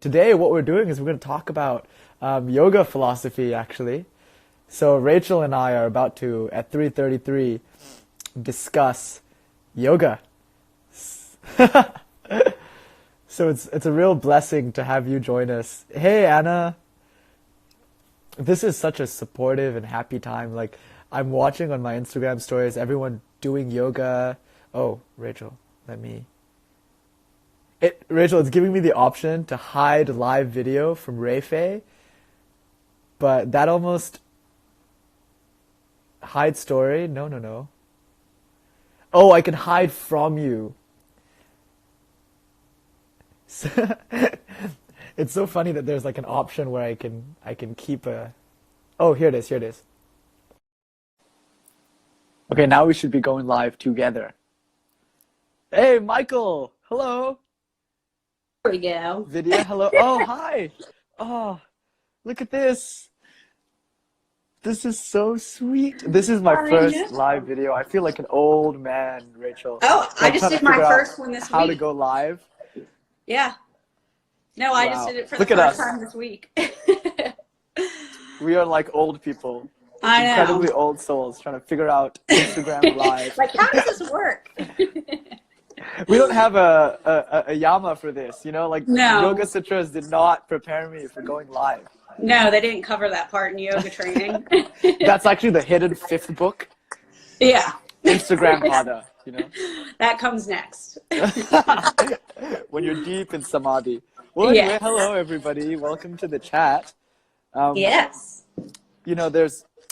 Today, what we're doing is we're going to talk about yoga philosophy, actually. So Rachel and I are about to, at 3:33, discuss yoga. So it's a real blessing to have you join us. Hey, Anna. This is such a supportive and happy time. Like, I'm watching on my Instagram stories, everyone doing yoga. Oh, Rachel, Rachel, it's giving me the option to hide live video from Rayfei, but that almost hide story. No, no, no. Oh, I can hide from you. It's so funny that there's like an option where I can keep a. Oh, here it is. Here it is. Okay, now we should be going live together. Hey, Michael. Hello. There we go. Video. Hello. Oh, hi. Oh, look at this. This is so sweet. This is my I first know. live video. I feel like an old man, Rachel. Oh, I Like just trying to did my figure out first one this how to week. go live. Yeah. No, I just Wow. did it for the Look at first us. time this week. We are like old people, I know. incredibly old souls trying to figure out Instagram live. Like, how does this work? We don't have a Yama for this, Like No. Yoga Sutras did not prepare me for going live. No, they didn't cover that part in yoga training. That's actually the hidden fifth book, Yeah. Instagram Pada, That comes next. when you're deep in samadhi. Well, anyway, Yes. hello everybody. Welcome to the chat. Um, Yes.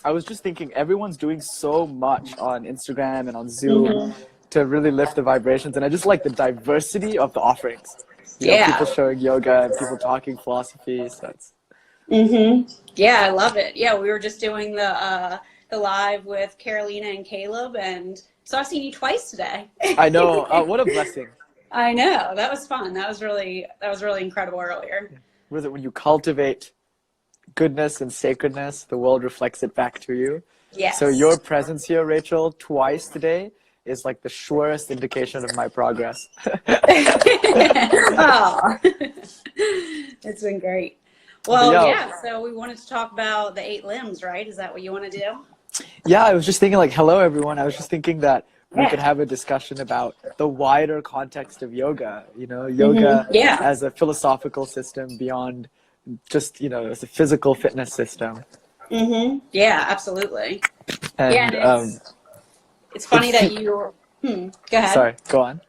I was just thinking everyone's doing so much on Instagram and on Zoom to really lift the vibrations. And I just like the diversity of the offerings. Yeah. People showing yoga and people talking philosophy. So it's, Yeah, I love it. Yeah, we were just doing the live with Carolina and Caleb, and so I've seen you twice today. I know. What a blessing. I know. That was fun. That was really incredible earlier. Was it when you cultivate goodness and sacredness, the world reflects it back to you? Yes. So your presence here, Rachel, twice today is like the surest indication of my progress. Oh, it's been great. Well, Yo. yeah, so we wanted to talk about the 8 limbs, right? Is that what you want to do? Yeah, I was just thinking like, hello everyone. I was just thinking that we Yeah. could have a discussion about the wider context of yoga, yoga Yeah. as a philosophical system beyond just, as a physical fitness system. Yeah, absolutely. And, Yeah, and it's funny that you, go ahead. sorry, go on.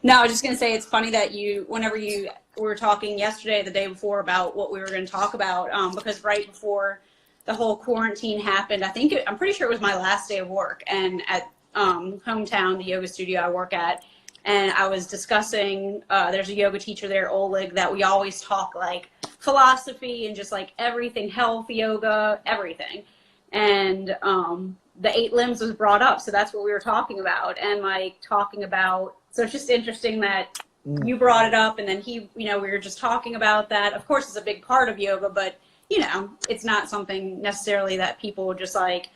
No, I was just going to say it's funny that whenever you were talking yesterday, the day before, about what we were going to talk about, because right before the whole quarantine happened, I'm pretty sure it was my last day of work, and at Hometown, the yoga studio I work at, and I was discussing, there's a yoga teacher there, Oleg, that we always talk like philosophy and just like everything, health, yoga, everything. And the 8 limbs was brought up, so that's what we were talking about, and like talking about, so it's just interesting that you brought it up, and then we were just talking about that. Of course, it's a big part of yoga, but it's not something necessarily that people would just like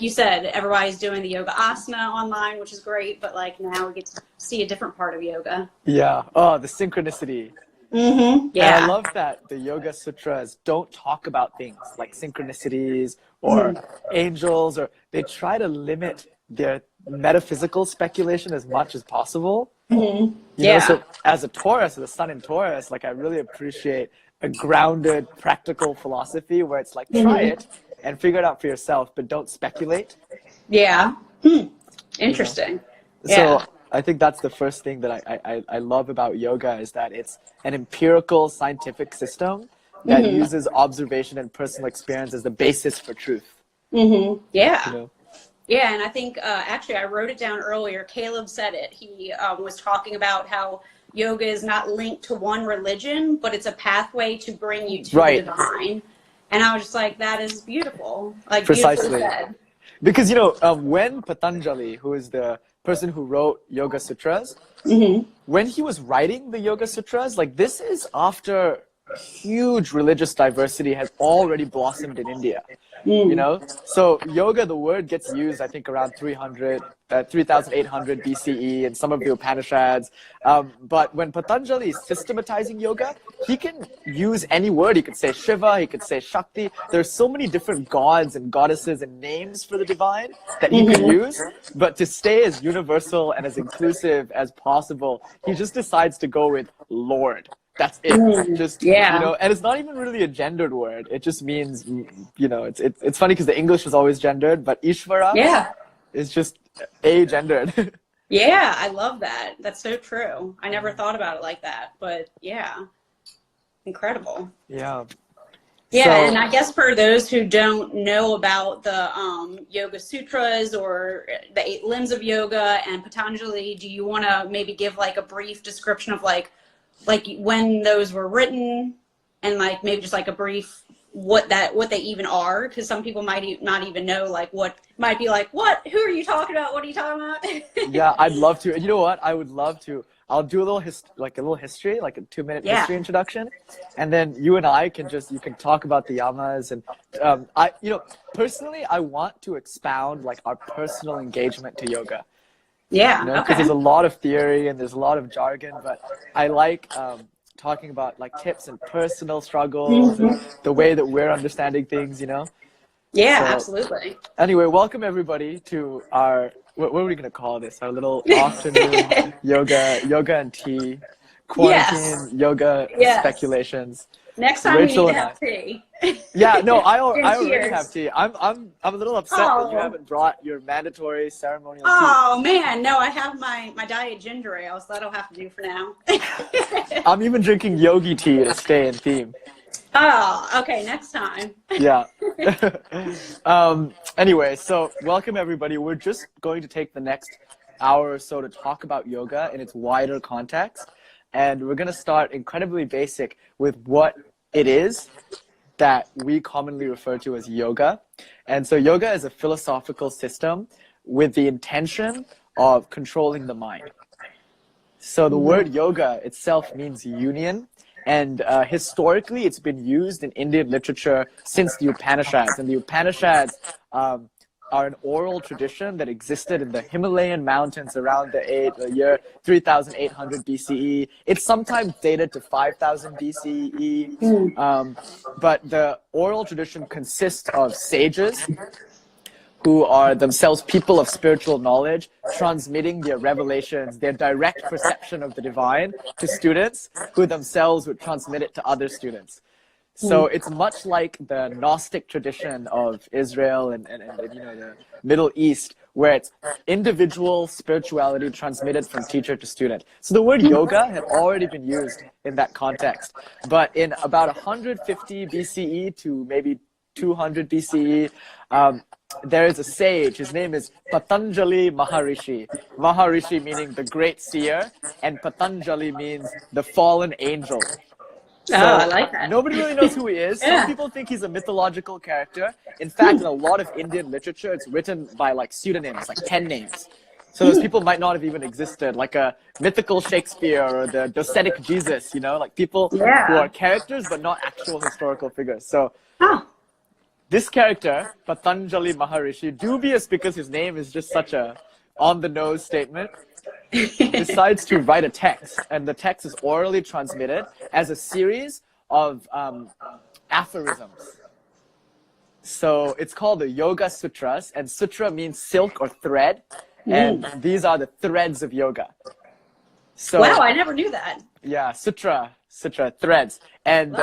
you said, everybody's doing the yoga asana online, which is great, but like now we get to see a different part of yoga. Yeah. Oh, the synchronicity. Yeah. And I love that the Yoga Sutras don't talk about things like synchronicities or angels, or they try to limit their metaphysical speculation as much as possible. So as a Taurus, as a sun in Taurus, like I really appreciate a grounded, practical philosophy where it's like, try it and figure it out for yourself, but don't speculate. Yeah. Interesting. So I think that's the first thing that I love about yoga, is that it's an empirical scientific system that uses observation and personal experience as the basis for truth. Yeah. Yeah, and I think actually I wrote it down earlier. Caleb said it. He was talking about how yoga is not linked to one religion, but it's a pathway to bring you to the divine. And I was just like, that is beautiful. Like, Precisely. beautifully said. Because, when Patanjali, who is the person who wrote Yoga Sutras, when he was writing the Yoga Sutras, like this is after huge religious diversity has already blossomed in India. You know, so yoga, the word gets used, I think, around 3800 BCE in some of the Upanishads. But when Patanjali is systematizing yoga, he can use any word. He could say Shiva, he could say Shakti. There's so many different gods and goddesses and names for the divine that he could use. But to stay as universal and as inclusive as possible, he just decides to go with Lord. That's it. Just, you know, and it's not even really a gendered word. It just means, you know, it's funny because the English was always gendered, but Ishvara is just a-gendered. Yeah, I love that. That's so true. I never thought about it like that, but yeah, incredible. Yeah. Yeah, So, and I guess for those who don't know about the Yoga Sutras or the 8 limbs of yoga and Patanjali, do you want to maybe give like a brief description of like when those were written, and like maybe just like a brief what they even are, because some people might not even know, like what might be like, what, who are you talking about, what are you talking about? yeah, I'd love to. You know what, I would love to. I'll do a little history, like a 2-minute history introduction, and then you and I can you can talk about the yamas. And personally, I want to expound like our personal engagement to yoga. Yeah, Because there's a lot of theory and there's a lot of jargon, but I like talking about like tips and personal struggles and the way that we're understanding things, Yeah, So, absolutely. Anyway, welcome everybody to our, what are we going to call this? Our little afternoon yoga and tea, quarantine yoga speculations. Next time Rachel we need to and have tea. Yeah, no, I already Cheers. have tea. I'm a little upset that you haven't brought your mandatory ceremonial tea. Oh man, no, I have my diet ginger ale, so that'll have to do for now. I'm even drinking yogi tea to stay in theme. Oh, okay, next time. Yeah. Anyway, so welcome everybody. We're just going to take the next hour or so to talk about yoga in its wider context. And we're going to start incredibly basic with what it is that we commonly refer to as yoga. And so yoga is a philosophical system with the intention of controlling the mind. So the word yoga itself means union. And historically, it's been used in Indian literature since the Upanishads. And the Upanishads are an oral tradition that existed in the Himalayan mountains around the year 3800 BCE. It's sometimes dated to 5000 BCE. But the oral tradition consists of sages who are themselves people of spiritual knowledge, transmitting their revelations, their direct perception of the divine to students, who themselves would transmit it to other students. So it's much like the Gnostic tradition of Israel and the Middle East, where it's individual spirituality transmitted from teacher to student. So the word yoga had already been used in that context. But in about 150 BCE to maybe 200 BCE, there is a sage. His name is Patanjali Maharishi. Maharishi meaning the great seer, and Patanjali means the fallen angel. So I like that. Nobody really knows who he is. Some people think he's a mythological character. In fact, in a lot of Indian literature, it's written by like pseudonyms, like pen names. So those people might not have even existed, like a mythical Shakespeare or the docetic Jesus, like people who are characters but not actual historical figures. So this character, Patanjali Maharishi, dubious because his name is just such a on-the-nose statement, decides to write a text, and the text is orally transmitted as a series of aphorisms. So it's called the Yoga Sutras, and sutra means silk or thread, and these are the threads of yoga. So, wow, I never knew that. Yeah, sutra, threads. And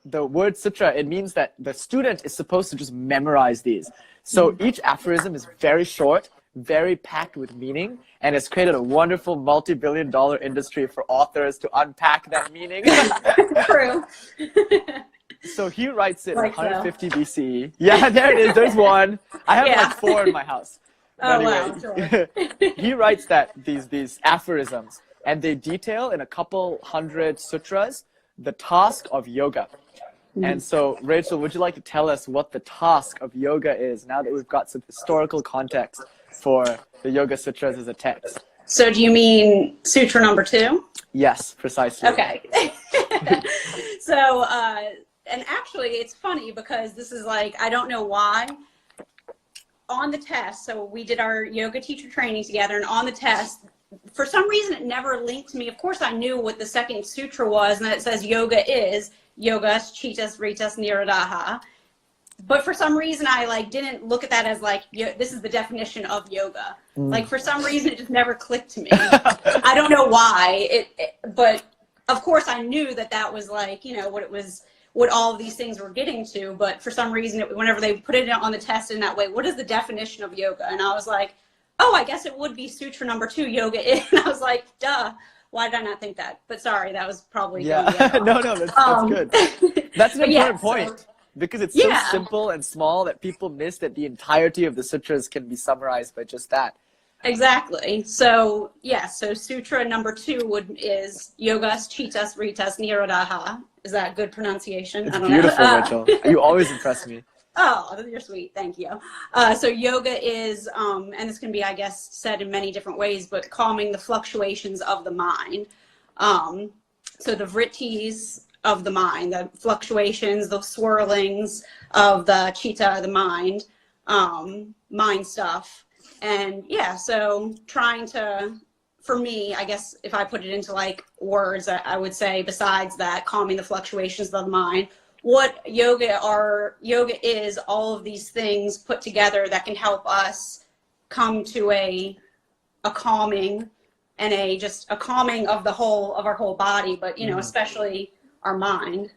the word sutra, it means that the student is supposed to just memorize these. So each aphorism is very short, very packed with meaning, and it's created a wonderful multi-billion-dollar industry for authors to unpack that meaning. True. So he writes it in 150 BCE. Yeah, there it is. There's one. I have like 4 in my house. Oh, anyway, wow. Sure. He writes that these aphorisms, and they detail in a couple hundred sutras the task of yoga. And so, Rachel, would you like to tell us what the task of yoga is now that we've got some historical context for the Yoga Sutras as a text? So do you mean sutra number 2? Yes, precisely. Okay. So, and actually, it's funny because this is like, I don't know why. On the test, so we did our yoga teacher training together, and on the test, for some reason, it never linked to me. Of course, I knew what the second sutra was, and that it says yoga is yogas, chitas, ritas, niradaha. But for some reason, I like didn't look at that as like, this is the definition of yoga. Like for some reason, it just never clicked to me. I don't know why. But of course, I knew that that was like, you know, what it was, what all of these things were getting to. But for some reason, whenever they put it on the test in that way, what is the definition of yoga? And I was like, oh, I guess it would be sutra number 2, yoga is. And I was like, duh. Why did I not think that? But sorry, that was probably no, that's good. That's an important point. Because it's so simple and small that people miss that the entirety of the sutras can be summarized by just that. Exactly. So, so sutra number 2 is yogas, chitas, ritas, nirodha. Is that good pronunciation? It's beautiful, Rachel. You always impress me. Oh, you're sweet. Thank you. So yoga is, and this can be, I guess, said in many different ways, but calming the fluctuations of the mind. So the vrittis of the mind, the fluctuations, the swirlings of the chitta, the mind, mind stuff. And so trying to, for me, I guess if I put it into like words, I would say besides that, calming the fluctuations of the mind, what yoga is all of these things put together that can help us come to a calming and a calming of our whole body, but you know, especially our mind.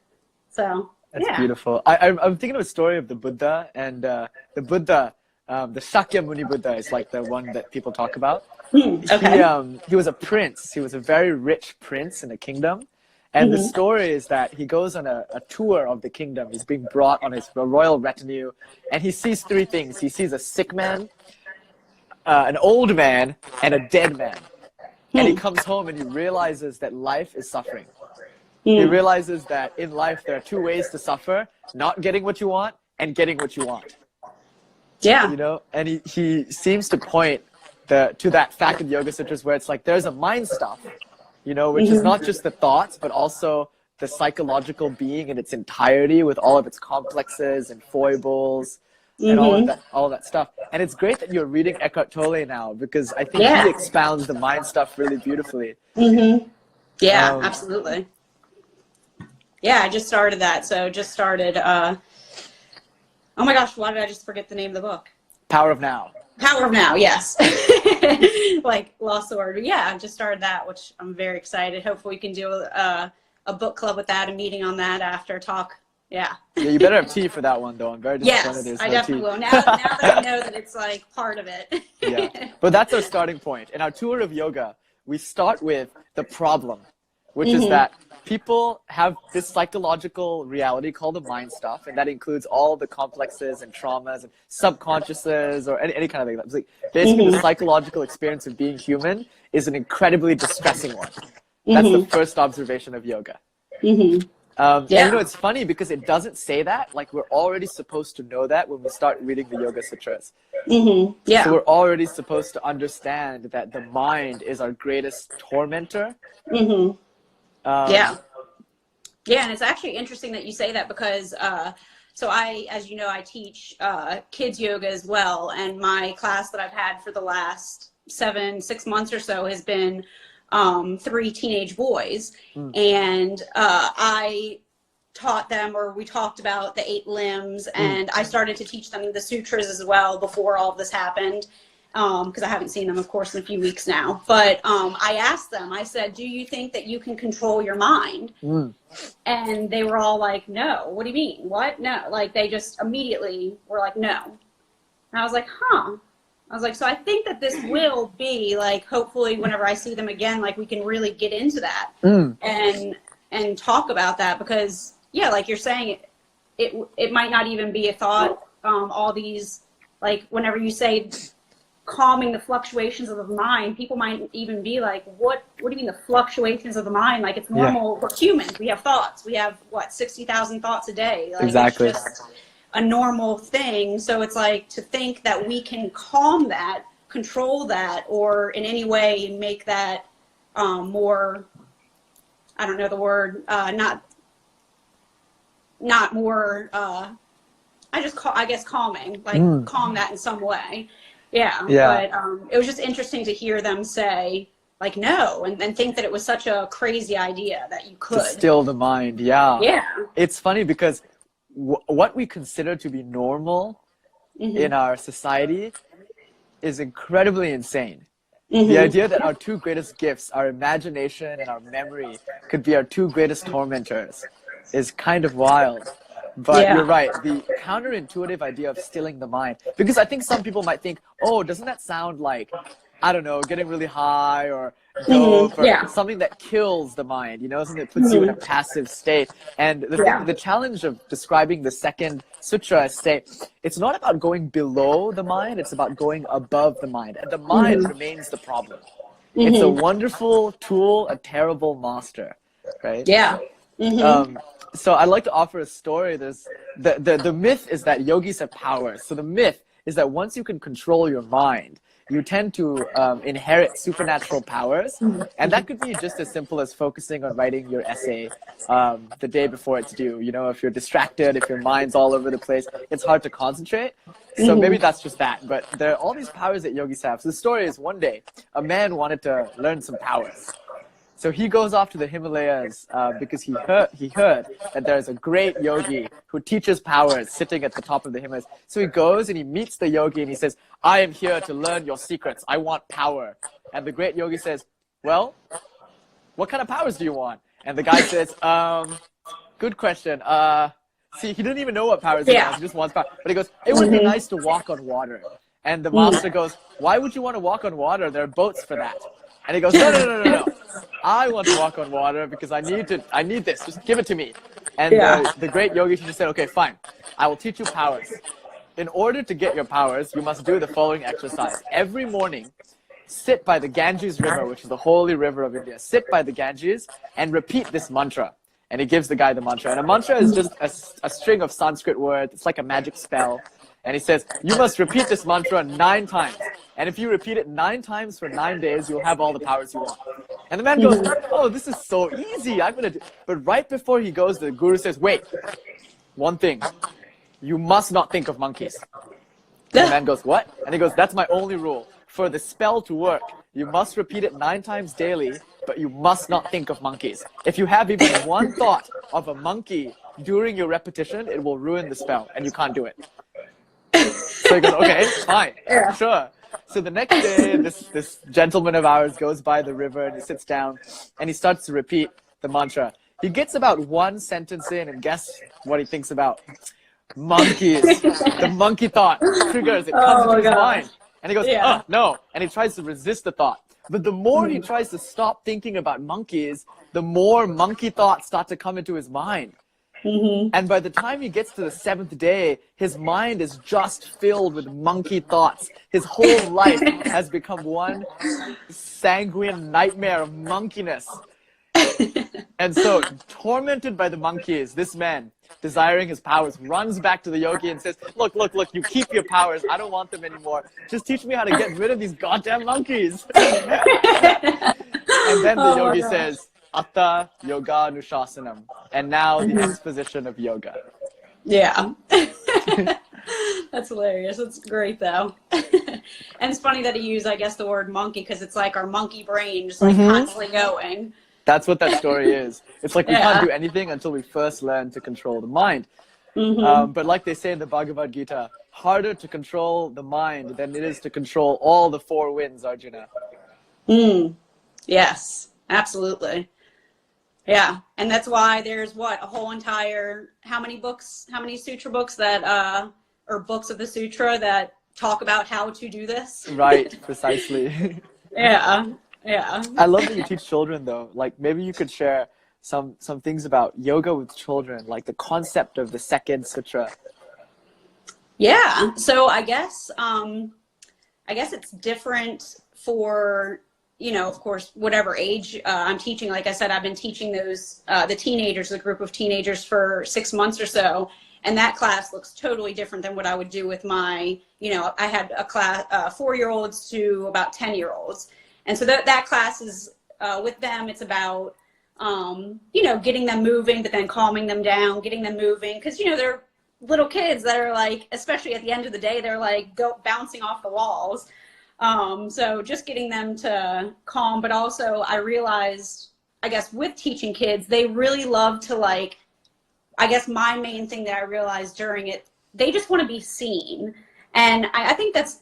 So that's beautiful. I'm thinking of a story of the Buddha, and the Buddha, the Shakyamuni Buddha is like the one that people talk about. Okay. He was a prince. He was a very rich prince in a kingdom. And the story is that he goes on a tour of the kingdom. He's being brought on his royal retinue, and he sees 3 things. He sees a sick man, an old man, and a dead man. And he comes home and he realizes that life is suffering. He realizes that in life there are 2 ways to suffer: not getting what you want and getting what you want. Yeah. You know, and he seems to point to that fact in the Yoga Sutras where it's like there's a mind stuff, you know, which is not just the thoughts, but also the psychological being in its entirety with all of its complexes and foibles and all of that stuff. And it's great that you're reading Eckhart Tolle now, because I think he expounds the mind stuff really beautifully. Yeah, absolutely. Yeah, I just started that. So just started, oh my gosh, why did I just forget the name of the book? Power of Now. Power of Now, yes. Like, lost the word. But yeah, I just started that, which I'm very excited. Hopefully we can do a book club with that, a meeting on that after talk. Yeah. Yeah, you better have tea for that one, though. I'm very disappointed. Yes, I definitely will. Now that I know that it's like part of it. Yeah, but that's our starting point. In our tour of yoga, we start with the problem, which is that people have this psychological reality called the mind stuff, and that includes all the complexes and traumas and subconsciouses or any kind of thing. It's like basically the psychological experience of being human is an incredibly distressing one. That's the first observation of yoga. And you know, it's funny because it doesn't say that. Like, we're already supposed to know that when we start reading the Yoga Sutras. So we're already supposed to understand that the mind is our greatest tormentor. Yeah, and it's actually interesting that you say that because, so as you know, I teach kids yoga as well, and my class that I've had for the last 6 months or so has been 3 teenage boys, and I taught them, or we talked about the 8 limbs, and I started to teach them the sutras as well before all of this happened. Because I haven't seen them, of course, in a few weeks now. But I asked them, I said, do you think that you can control your mind? And they were all like, no. What do you mean? What? No. Like, they just immediately were like, no. And I was like, huh. I was like, so I think that this will be, like, hopefully whenever I see them again, like, we can really get into that and talk about that. Because, yeah, like you're saying, it might not even be a thought. All these, like, whenever you say calming the fluctuations of the mind, people might even be like, what do you mean the fluctuations of the mind? Like, it's normal. We're humans. We have thoughts. We have 60,000 thoughts a day. Like, exactly. It's just a normal thing. So it's like, to think that we can calm that, control that, or in any way make that more, I don't know the word, not not more, I guess calming, like calm that in some way. Yeah. But it was just interesting to hear them say, like, no, and think that it was such a crazy idea that you could. To still the mind, yeah. Yeah. It's funny because what we consider to be normal in our society is incredibly insane. The idea that our two greatest gifts, our imagination and our memory, could be our two greatest tormentors is kind of wild. But you're right, the counterintuitive idea of stilling the mind. Because I think some people might think, oh, doesn't that sound like, I don't know, getting really high or dope or something that kills the mind, you know, something that puts you in a passive state. And the challenge of describing the second sutra as state, it's not about going below the mind, it's about going above the mind. And the mind remains the problem. It's a wonderful tool, a terrible master, right? Yeah. So I'd like to offer a story. There's the myth is that yogis have powers. So the myth is that once you can control your mind, you tend to inherit supernatural powers. And that could be just as simple as focusing on writing your essay the day before it's due. You know, if you're distracted, if your mind's all over the place, it's hard to concentrate. So maybe that's just that. But there are all these powers that yogis have. So the story is one day, a man wanted to learn some powers. So he goes off to the Himalayas because he heard that there's a great yogi who teaches powers sitting at the top of the Himalayas. So he goes and he meets the yogi and he says, I am here to learn your secrets. I want power. And the great yogi says, well, what kind of powers do you want? And the guy says, good question. See, he didn't even know what powers he wants. He just wants power. But he goes, it would be nice to walk on water. And the master goes, why would you want to walk on water? There are boats for that. And he goes, no. I want to walk on water because I need this. Just give it to me. And the great yogi teacher said, okay, fine. I will teach you powers. In order to get your powers, you must do the following exercise. Every morning, sit by the Ganges River, which is the holy river of India. Sit by the Ganges and repeat this mantra. And he gives the guy the mantra. And a mantra is just a string of Sanskrit words. It's like a magic spell. And he says, you must repeat this mantra 9 times. And if you repeat it 9 times for 9 days, you'll have all the powers you want. And the man goes, oh, this is so easy. I'm going to do. But right before he goes, the guru says, wait, one thing. You must not think of monkeys. And the man goes, what? And he goes, that's my only rule. For the spell to work, you must repeat it 9 times daily, but you must not think of monkeys. If you have even one thought of a monkey during your repetition, it will ruin the spell, and you can't do it. So he goes, okay, fine, sure. So the next day, this gentleman of ours goes by the river and he sits down and he starts to repeat the mantra. He gets about 1 sentence in and guess what he thinks about? Monkeys. The monkey thought triggers, it comes into his mind. And he goes, oh, no. And he tries to resist the thought. But the more he tries to stop thinking about monkeys, the more monkey thoughts start to come into his mind. And by the time he gets to the 7th day, his mind is just filled with monkey thoughts. His whole life has become one sanguine nightmare of monkeyness. And so, tormented by the monkeys, this man, desiring his powers, runs back to the yogi and says, look, you keep your powers. I don't want them anymore. Just teach me how to get rid of these goddamn monkeys. And then the yogi says, Atta Yoga Nushasanam. And now the exposition of yoga. Yeah. That's hilarious. That's great, though. And it's funny that he used, I guess, the word monkey because it's like our monkey brain just like constantly going. That's what that story is. It's like we can't do anything until we first learn to control the mind. But like they say in the Bhagavad Gita, harder to control the mind than it is to control all the 4 winds, Arjuna. Yes, absolutely. Yeah, and that's why there's a whole entire, how many sutra books that, or books of the sutra that talk about how to do this? Right, precisely. Yeah. I love that you teach children though. Like maybe you could share some things about yoga with children, like the concept of the second sutra. Yeah, so I guess it's different for, of course, whatever age I'm teaching. Like I said, I've been teaching the group of teenagers for 6 months or so. And that class looks totally different than what I would do with my, I had a class, 4-year-olds to about 10-year-olds. And so that class is, with them, it's about getting them moving, but then calming them down, getting them moving. Because, they're little kids that are like, especially at the end of the day, they're like bouncing off the walls. So just getting them to calm, but also I realized, I guess, with teaching kids, they really love to like, I guess my main thing that I realized during it, they just want to be seen. And I think that's,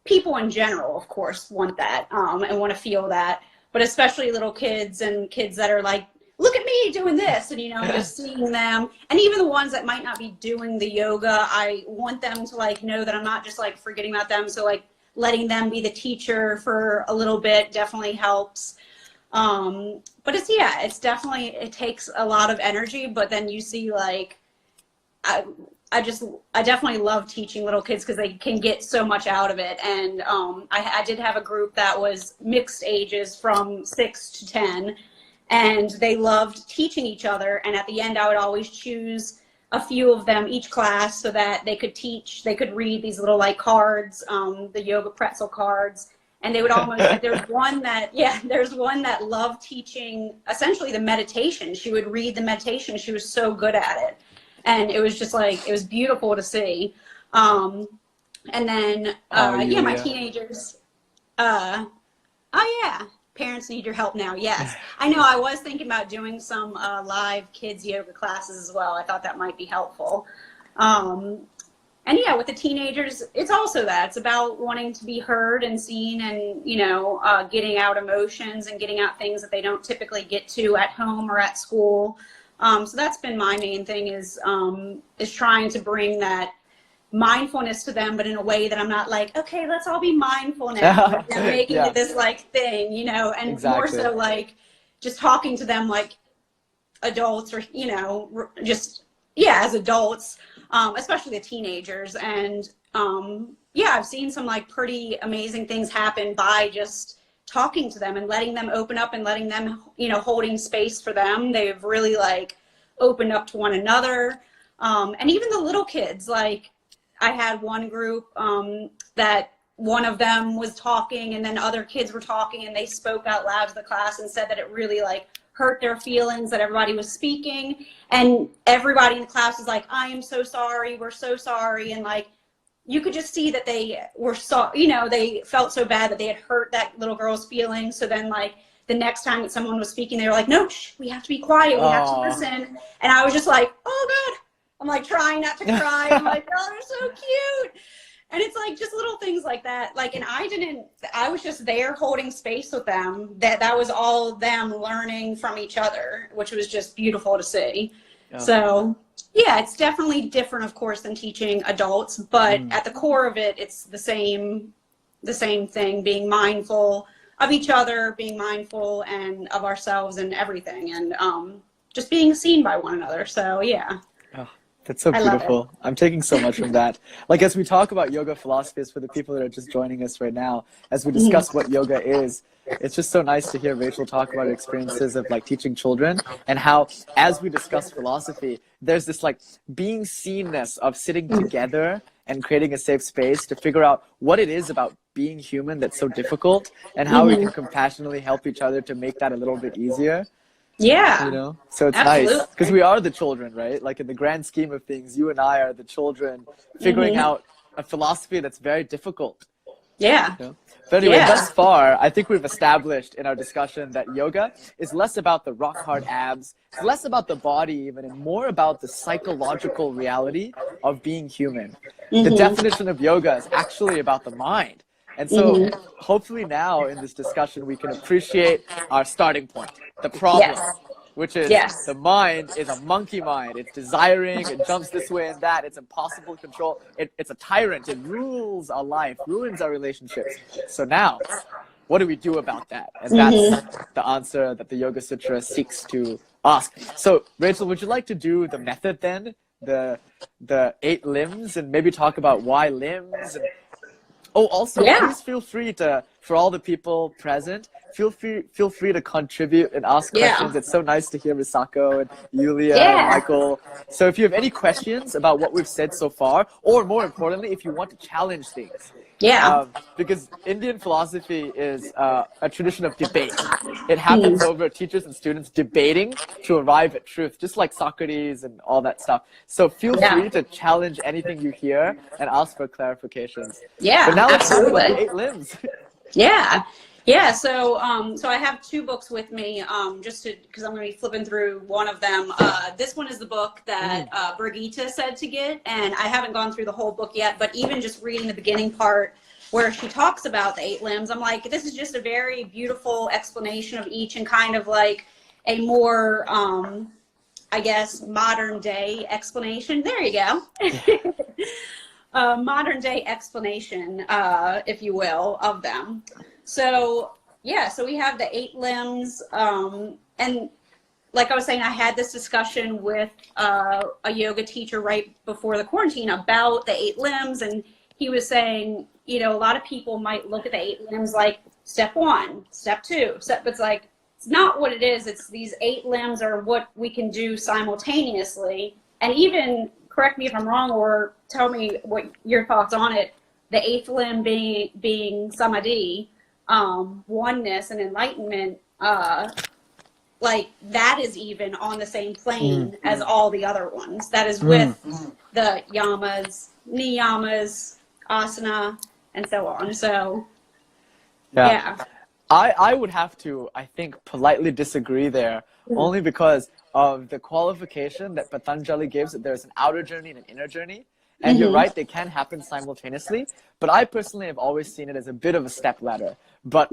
people in general, of course, want that and want to feel that. But especially little kids and kids that are like, look at me doing this, and, just seeing them. And even the ones that might not be doing the yoga, I want them to like know that I'm not just like forgetting about them. So like letting them be the teacher for a little bit definitely helps. But it's definitely, it takes a lot of energy, but then you see like, I definitely love teaching little kids because they can get so much out of it. And I did have a group that was mixed ages from 6 to 10, and they loved teaching each other. And at the end, I would always choose a few of them each class so that they could read these little like cards, the yoga pretzel cards. And they would almost, like, there's one that loved teaching essentially the meditation. She would read the meditation. She was so good at it. And it was just like, it was beautiful to see. And then, my teenagers, parents need your help now. Yes. I know, I was thinking about doing some live kids yoga classes as well. I thought that might be helpful. And with the teenagers, it's also that. It's about wanting to be heard and seen and, getting out emotions and getting out things that they don't typically get to at home or at school. So that's been my main thing is trying to bring that mindfulness to them, but in a way that I'm not like, okay, let's all be mindful now. And making it this like thing, and Exactly. more so like just talking to them like adults or, as adults. Especially the teenagers. And I've seen some like pretty amazing things happen by just talking to them and letting them open up and letting them, holding space for them. They've really like opened up to one another. And even the little kids, like I had one group that one of them was talking and then other kids were talking and they spoke out loud to the class and said that it really like hurt their feelings that everybody was speaking, and everybody in the class was like, I am so sorry, we're so sorry. And like you could just see that they were they felt so bad that they had hurt that little girl's feelings. So then like the next time that someone was speaking, they were like, no, we have to be quiet, we have to listen. And I was just like, oh God, I'm like trying not to cry. I'm like, oh, they're so cute. And it's like just little things like that. Like, and I was just there holding space with them. That was all them learning from each other, which was just beautiful to see. Yeah. So it's definitely different, of course, than teaching adults, but at the core of it, it's the same thing, being mindful of each other, being mindful and of ourselves and everything, and just being seen by one another. So yeah. Oh. That's so beautiful. I'm taking so much from that. Like, as we talk about yoga philosophies for the people that are just joining us right now, as we discuss what yoga is, it's just so nice to hear Rachel talk about her experiences of like teaching children and how, as we discuss philosophy, there's this like being seenness of sitting together and creating a safe space to figure out what it is about being human that's so difficult and how we can compassionately help each other to make that a little bit easier. Yeah. So it's Absolutely. nice because we are the children, right? Like in the grand scheme of things, you and I are the children figuring out a philosophy that's very difficult. Yeah. But anyway, thus far, I think we've established in our discussion that yoga is less about the rock hard abs, it's less about the body even, and more about the psychological reality of being human. The definition of yoga is actually about the mind. And so hopefully now in this discussion, we can appreciate our starting point, the problem, which is the mind is a monkey mind. It's desiring, it jumps this way and that. It's impossible to control. It's a tyrant. It rules our life, ruins our relationships. So now, what do we do about that? And that's the answer that the Yoga Sutra seeks to ask. So Rachel, would you like to do the method then? The 8 limbs, and maybe talk about why limbs and please feel free to, for all the people present, feel free to contribute and ask questions. It's so nice to hear Misako and Yulia and Michael. So if you have any questions about what we've said so far, or more importantly, if you want to challenge things, because Indian philosophy is a tradition of debate. It happens over teachers and students debating to arrive at truth, just like Socrates and all that stuff. So feel free to challenge anything you hear and ask for clarifications. Yeah, but now let's talk absolutely. about the 8 limbs. Yeah. So, so I have 2 books with me, because I'm going to be flipping through one of them. This one is the book that Brigitte said to get, and I haven't gone through the whole book yet, but even just reading the beginning part where she talks about the 8 limbs, I'm like, this is just a very beautiful explanation of each, and kind of like a more, I guess, modern day explanation. There you go. Modern day explanation, if you will, of them. So so we have the 8 limbs, and like I was saying, I had this discussion with a yoga teacher right before the quarantine about the 8 limbs, and he was saying, a lot of people might look at the 8 limbs like step 1, step 2, but it's like, it's not what it is. It's these 8 limbs are what we can do simultaneously, and even, correct me if I'm wrong or tell me what your thoughts on it, the 8th limb being samadhi, oneness and enlightenment, like that is even on the same plane as all the other ones. That is with the yamas, niyamas, asana, and so on. So, I would have to, I think, politely disagree there, only because of the qualification that Patanjali gives, that there's an outer journey and an inner journey. And you're right, they can happen simultaneously. But I personally have always seen it as a bit of a step ladder. But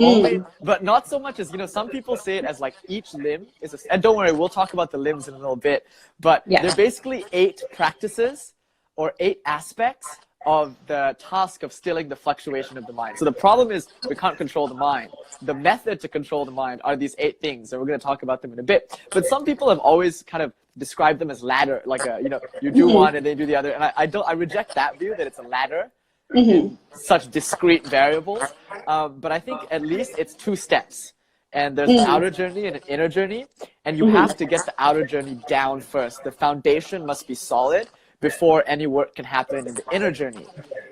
but not so much as, some people say it as like each limb is and don't worry, we'll talk about the limbs in a little bit. But they're basically 8 practices or 8 aspects of the task of stilling the fluctuation of the mind. So the problem is we can't control the mind. The method to control the mind are these 8 things, and we're going to talk about them in a bit. But some people have always kind of described them as ladder, like you do one and then you do the other. And I reject that view that it's a ladder in such discrete variables. But I think at least it's 2 steps. And there's an outer journey and an inner journey, and you have to get the outer journey down first. The foundation must be solid before any work can happen in the inner journey.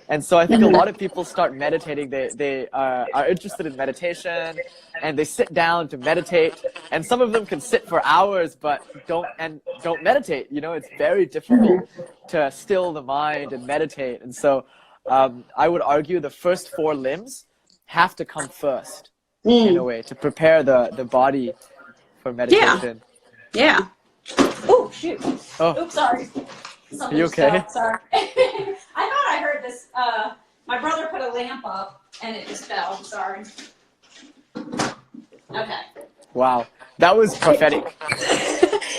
And so I think a lot of people start meditating. They are interested in meditation, and they sit down to meditate. And some of them can sit for hours, but don't meditate. It's very difficult to still the mind and meditate. And so I would argue the first 4 limbs have to come first, in a way, to prepare the body for meditation. Yeah. Oh, shoot. Oh. Oops, sorry. Are you okay? Sorry. I thought I heard this. My brother put a lamp up and it just fell. Sorry. Okay. Wow. That was prophetic.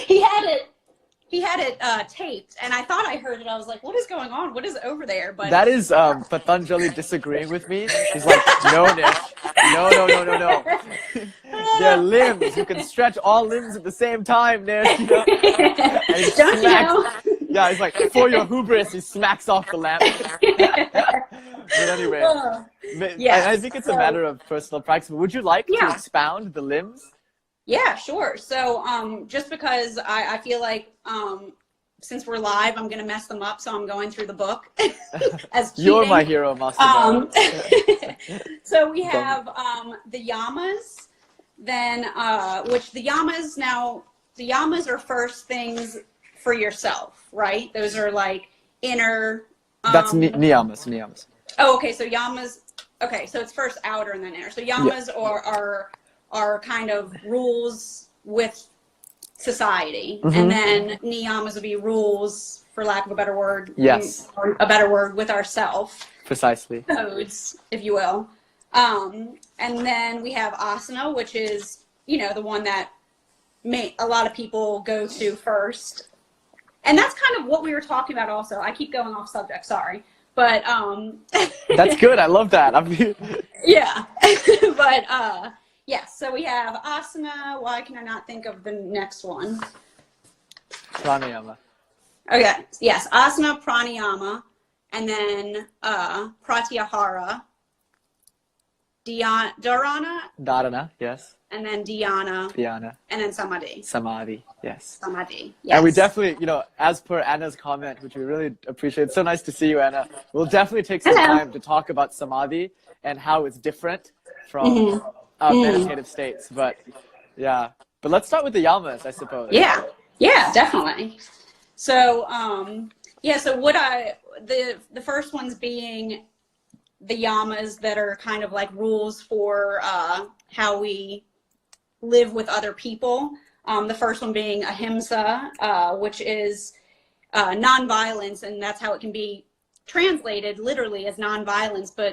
He had it taped, and I thought I heard it. I was like, what is going on? What is over there? But that is Patanjali disagreeing with me. He's like, no, Nish. No. They're limbs. You can stretch all limbs at the same time, Nish. Don't you know? Yeah, he's like, for your hubris, he smacks off the lamp. But anyway, I think it's a matter of personal practice. Would you like to expound the limbs? Yeah, sure. So just because I feel like since we're live, I'm going to mess them up, so I'm going through the book as cheating. You're my hero, Master. So we have the yamas, then which the yamas are first things for yourself, right? Those are like inner. That's niyamas. Oh, okay. So yamas. Okay, so it's first outer and then inner. So yamas are kind of rules with society, and then niyamas would be rules, for lack of a better word. Yes. Or a better word, with ourself. Precisely. Codes, if you will. And then we have asana, which is the one that a lot of people go to first. And that's kind of what we were talking about also. I keep going off subject, sorry. But that's good. I love that. Yeah. But yes, so we have asana. Why can I not think of the next one? Pranayama. Okay. Yes, asana, pranayama, and then pratyahara, Dharana, Dharana, yes. and then Dhyana, Dhyana. and then Samadhi. Samadhi, yes. Samadhi, yes. And we definitely, as per Anna's comment, which we really appreciate. It's so nice to see you, Anna. We'll definitely take some time to talk about Samadhi and how it's different from meditative states. But yeah, but let's start with the Yamas, I suppose. Yeah, definitely. So, so the first ones being the Yamas that are kind of like rules for how we live with other people. The first one being ahimsa, which is nonviolence, and that's how it can be translated literally as nonviolence. But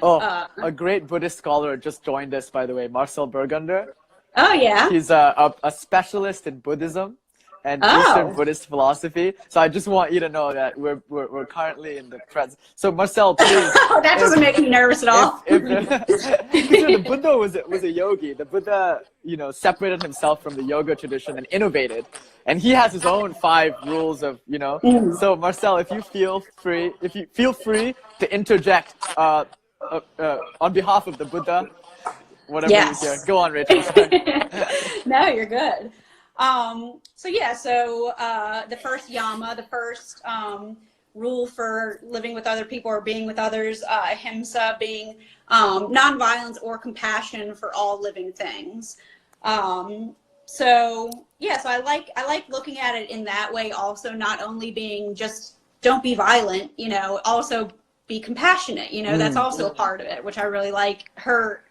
a great Buddhist scholar just joined us, by the way, Marcel Burgunder. Oh yeah, he's a specialist in Buddhism and Eastern Buddhist philosophy. So I just want you to know that we're currently in the present. So Marcel, please. That doesn't make me nervous at all. The Buddha was a yogi. The Buddha, separated himself from the yoga tradition and innovated. And he has his own 5 rules of, So Marcel, if you feel free to interject on behalf of the Buddha, whatever you hear. Go on, Rachel. No, you're good. So the first yama, the first rule for living with other people or being with others, ahimsa being nonviolence or compassion for all living things. So I like looking at it in that way. Also, not only being just don't be violent, also be compassionate. That's also a part of it, which I really like. Her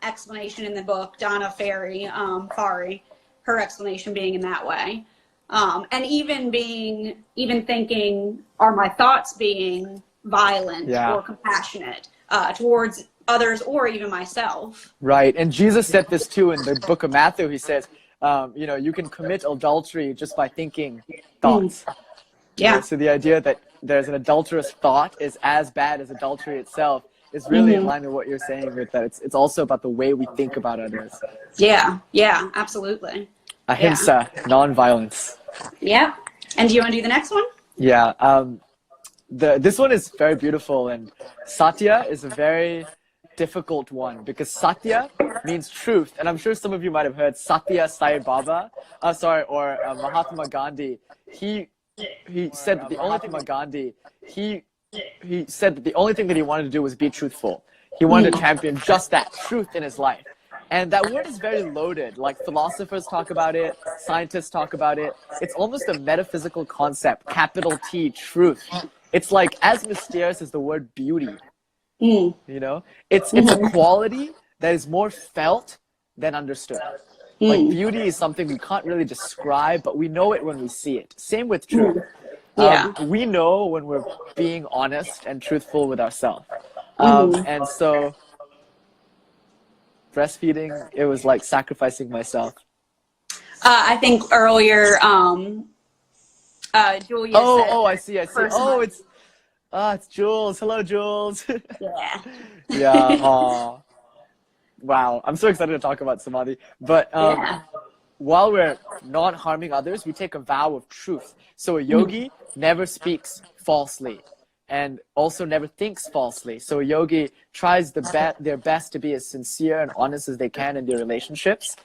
explanation in the book, Donna Fari, her explanation being in that way. And even thinking, are my thoughts being violent or compassionate towards others or even myself? Right. And Jesus said this too in the book of Matthew. He says, you can commit adultery just by thinking thoughts. Yeah. So the idea that there's an adulterous thought is as bad as adultery itself is really in line with what you're saying with that. It's also about the way we think about others. Yeah, absolutely. Ahimsa, non-violence. Yeah. And do you want to do the next one? Yeah. This one is very beautiful, and Satya is a very difficult one because Satya means truth, and I'm sure some of you might have heard Satya Sai Baba, or Mahatma Gandhi. He said that the only thing about Gandhi, he said that the only thing that he wanted to do was be truthful. He wanted to champion just that, truth in his life. And that word is very loaded. Like philosophers talk about it, scientists talk about it. It's almost a metaphysical concept, capital T, truth. It's like as mysterious as the word beauty. It's a quality that is more felt than understood. Like beauty is something we can't really describe, but we know it when we see it. Same with truth. We know when we're being honest and truthful with ourselves. And so breastfeeding, it was like sacrificing myself. I think earlier, Julia said. I see. Oh, it's Jules. Hello, Jules. Yeah. Yeah. Wow. I'm so excited to talk about Samadhi. But while we're not harming others, we take a vow of truth. So a yogi never speaks falsely and also never thinks falsely. So a yogi tries their best to be as sincere and honest as they can in their relationships.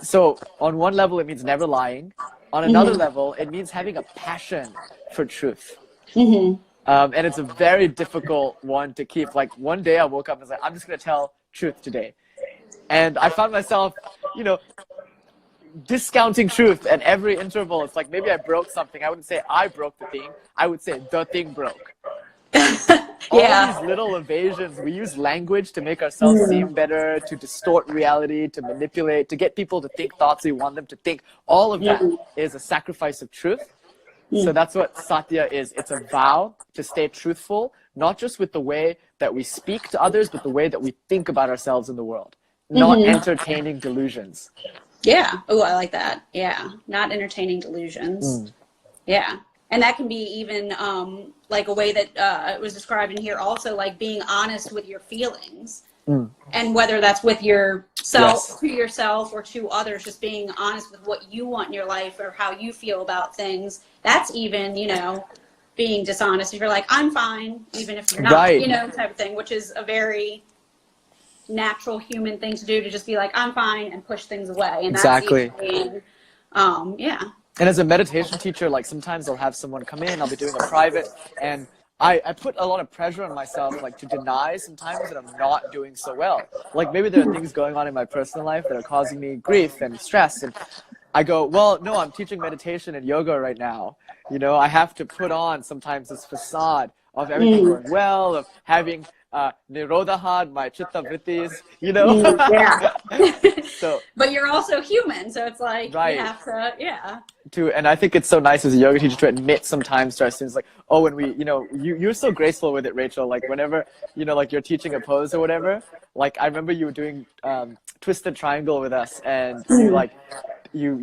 So on one level, it means never lying. On another level, it means having a passion for truth. And it's a very difficult one to keep. Like one day I woke up and was like, I'm just going to tell truth today. And I found myself, discounting truth at every interval. It's like maybe I broke something. I wouldn't say I broke the thing. I would say the thing broke. All these little evasions, we use language to make ourselves seem better, to distort reality, to manipulate, to get people to think thoughts we want them to think. All of that is a sacrifice of truth. So that's what Satya is. It's a vow to stay truthful, not just with the way that we speak to others, but the way that we think about ourselves in the world. Not entertaining delusions. Yeah. Oh, I like that. Yeah. Not entertaining delusions. Yeah. And that can be even like a way that it was described in here also, like being honest with your feelings. And whether that's with yourself, to yourself or to others, just being honest with what you want in your life or how you feel about things. That's even, being dishonest. If you're like, I'm fine, even if you're not, type of thing, which is a very natural human thing to do, to just be like, I'm fine, and push things away. And Exactly. that's the yeah. And as a meditation teacher, like sometimes I'll have someone come in, I'll be doing a private, and I put a lot of pressure on myself, like to deny sometimes that I'm not doing so well. Like maybe there are things going on in my personal life that are causing me grief and stress. And I go, well, no, I'm teaching meditation and yoga right now. You know, I have to put on sometimes this facade of everything going well, of having nirodha, my chitta vrittis, you know. Yeah. So, but you're also human, so it's like right. You have to, yeah. And I think it's so nice as a yoga teacher to admit sometimes to our students, like, oh, when we, you know, you're so graceful with it, Rachel. Like whenever, you know, like you're teaching a pose or whatever, like I remember you were doing twisted triangle with us, and you like, you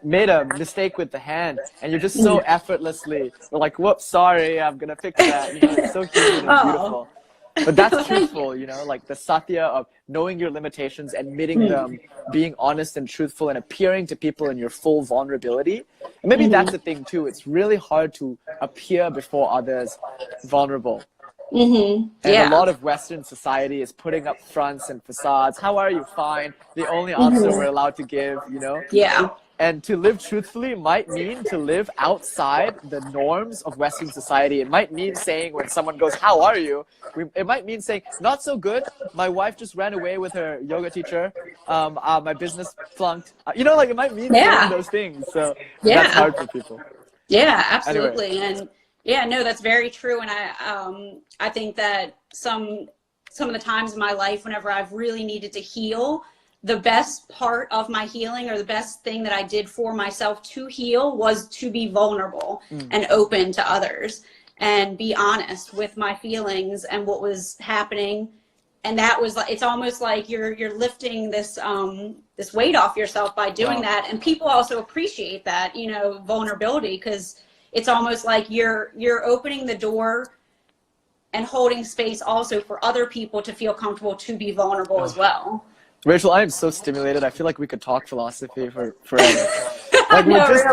made a mistake with the hand, and you're just so effortlessly, you're like, whoops, sorry, I'm gonna fix that. You know, it's so human and beautiful. But that's truthful, you know, like the satya of knowing your limitations, admitting them, being honest and truthful, and appearing to people in your full vulnerability. And maybe that's the thing too. It's really hard to appear before others vulnerable. And a lot of Western society is putting up fronts and facades. How are you? Fine. The only answer we're allowed to give, you know? Yeah. And to live truthfully might mean to live outside the norms of Western society. It might mean saying when someone goes, how are you? It might mean saying, not so good. My wife just ran away with her yoga teacher. My business flunked. You know, like it might mean saying those things. So that's hard for people. Yeah, absolutely. Anyway. And yeah, no, that's very true. And I think that some of the times in my life, whenever I've really needed to heal, the best part of my healing, or the best thing that I did for myself to heal, was to be vulnerable and open to others and be honest with my feelings and what was happening. And that was like, it's almost like you're lifting this this weight off yourself by doing that. And people also appreciate that, you know, vulnerability, because it's almost like you're opening the door and holding space also for other people to feel comfortable to be vulnerable as well. Rachel, I am so stimulated. I feel like we could talk philosophy for forever. Like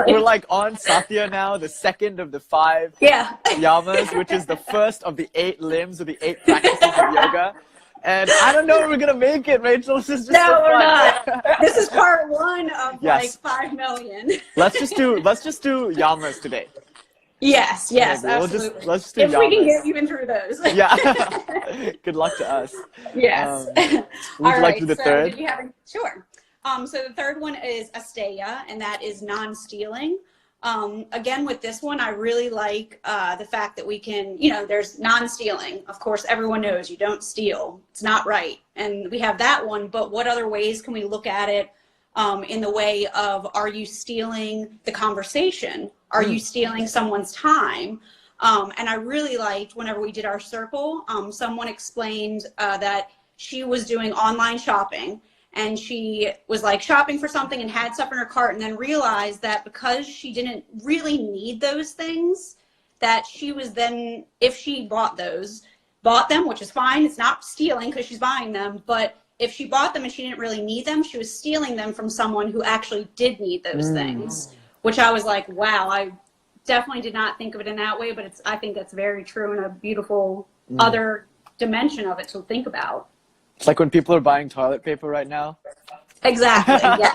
we're like on Satya now, the second of the 5 Yamas, which is the first of the 8 limbs of the 8 practices of yoga. And I don't know if we're gonna make it, Rachel. This is just so we're fun. not. This is part 1 of like 5 million. Let's just do Yamas today. Yes, absolutely. Let's just do if Yamas. We can get even through those. Yeah. Good luck to us. Yes. Would you like to do the third? Sure. So the third one is asteya, and that is non-stealing. Again, with this one, I really like the fact that we can, you know, there's non-stealing. Of course, everyone knows you don't steal. It's not right. And we have that one, but what other ways can we look at it in the way of, are you stealing the conversation? Are you stealing someone's time? And I really liked whenever we did our circle, someone explained that she was doing online shopping, and she was like shopping for something and had stuff in her cart, and then realized that because she didn't really need those things, that she was then, if she bought them, which is fine, it's not stealing because she's buying them, but if she bought them and she didn't really need them, she was stealing them from someone who actually did need those things, which I was like, wow, I definitely did not think of it in that way, but I think that's very true, and a beautiful other dimension of it to think about. It's like when people are buying toilet paper right now. Exactly.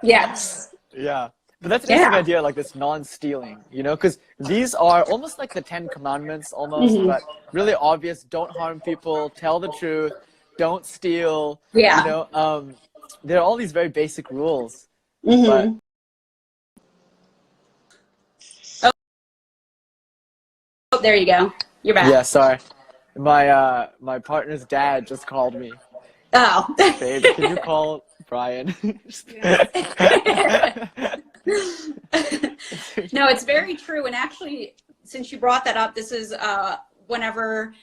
Yes. Yeah. But that's an interesting idea, like this non-stealing, you know, because these are almost like the 10 commandments almost, but really obvious. Don't harm people, tell the truth, don't steal. You know, there are all these very basic rules. But oh, there you go. You're back. Yeah, sorry. My partner's dad just called me. Oh. Babe, can you call Brian? No, it's very true. And actually, since you brought that up, this is whenever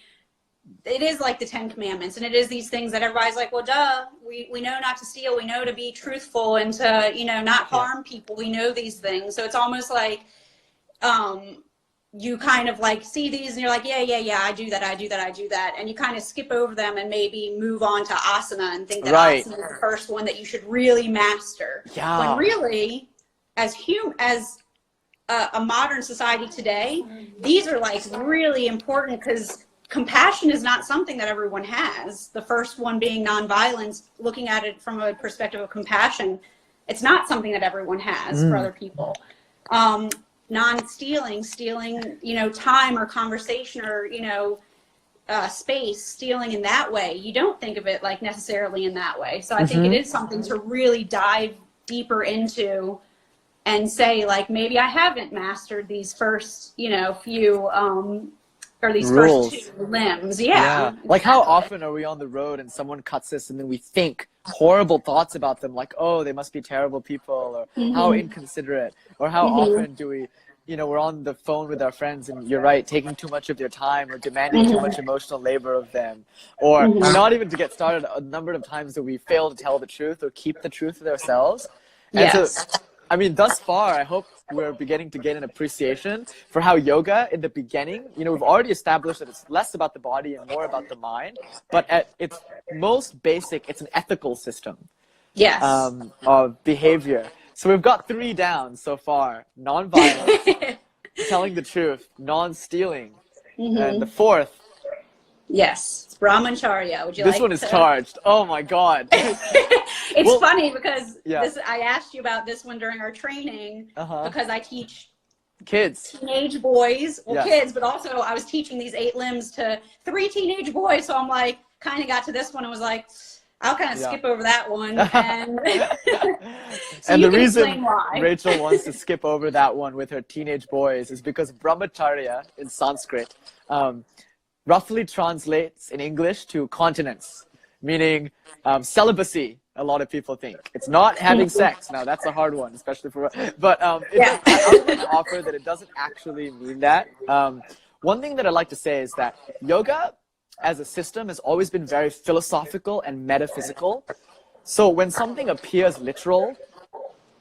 it is like the 10 commandments, and it is these things that everybody's like, well, duh, we know not to steal, we know to be truthful and to, you know, not harm people. We know these things. So it's almost like you kind of like see these and you're like, yeah, I do that. And you kind of skip over them and maybe move on to asana and think that asana is the first one that you should really master. Yeah. When really, as a modern society today, these are like really important, because compassion is not something that everyone has. The first one being nonviolence, looking at it from a perspective of compassion, it's not something that everyone has for other people. Non-stealing, stealing, time or conversation or, space, stealing in that way. You don't think of it like necessarily in that way. So I think it is something to really dive deeper into and say, like, maybe I haven't mastered these first, few, or these rules. first two limbs. Yeah. Exactly. Like, how often are we on the road and someone cuts us and then we think horrible thoughts about them, like, oh, they must be terrible people, or how inconsiderate, or how often do we, we're on the phone with our friends and you're right, taking too much of their time or demanding too much emotional labor of them, or not even to get started, a number of times that we fail to tell the truth or keep the truth with ourselves. And so, I mean, thus far, I hope we're beginning to gain an appreciation for how yoga, in the beginning, we've already established that it's less about the body and more about the mind, but at its most basic, it's an ethical system of behavior. So we've got 3 down so far: non-violence, telling the truth, non-stealing, and the 4th. Yes, it's brahmacharya. Would you This one is charged. Oh my God. It's funny because Yeah. I asked you about this one during our training because I teach kids, teenage boys, Yes. kids, but also I was teaching these 8 limbs to 3 teenage boys. So I'm like, kind of got to this one and was like, I'll kind of skip over that one. And, so and you the can reason explain why. Rachel wants to skip over that one with her teenage boys is because brahmacharya in Sanskrit roughly translates in English to continence, meaning celibacy. A lot of people think it's not having sex. Now that's a hard one, especially for. But I would like to offer that it doesn't actually mean that. One thing that I'd like to say is that yoga, as a system, has always been very philosophical and metaphysical. So when something appears literal,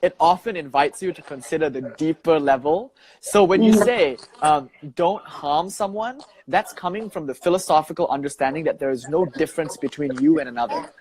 it often invites you to consider the deeper level. So when you say, don't harm someone, that's coming from the philosophical understanding that there is no difference between you and another.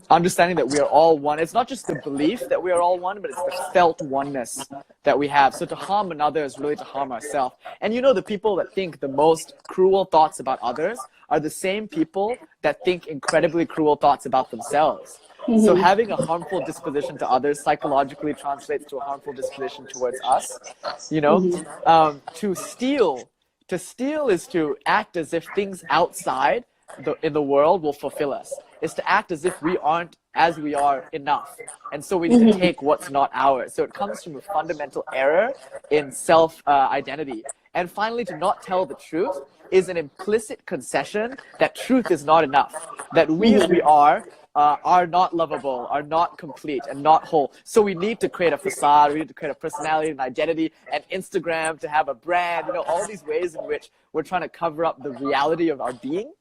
Understanding that we are all one. It's not just the belief that we are all one, but it's the felt oneness that we have. So to harm another is really to harm ourselves. And the people that think the most cruel thoughts about others are the same people that think incredibly cruel thoughts about themselves. So having a harmful disposition to others psychologically translates to a harmful disposition towards us. To steal is to act as if things outside in the world will fulfill us. Is to act as if we aren't, as we are, enough. And so we need to take what's not ours. So it comes from a fundamental error in self-identity. And finally, to not tell the truth is an implicit concession that truth is not enough. That we as we are not lovable, are not complete, and not whole. So we need to create a facade, we need to create a personality, an identity, an Instagram, to have a brand, all these ways in which we're trying to cover up the reality of our being.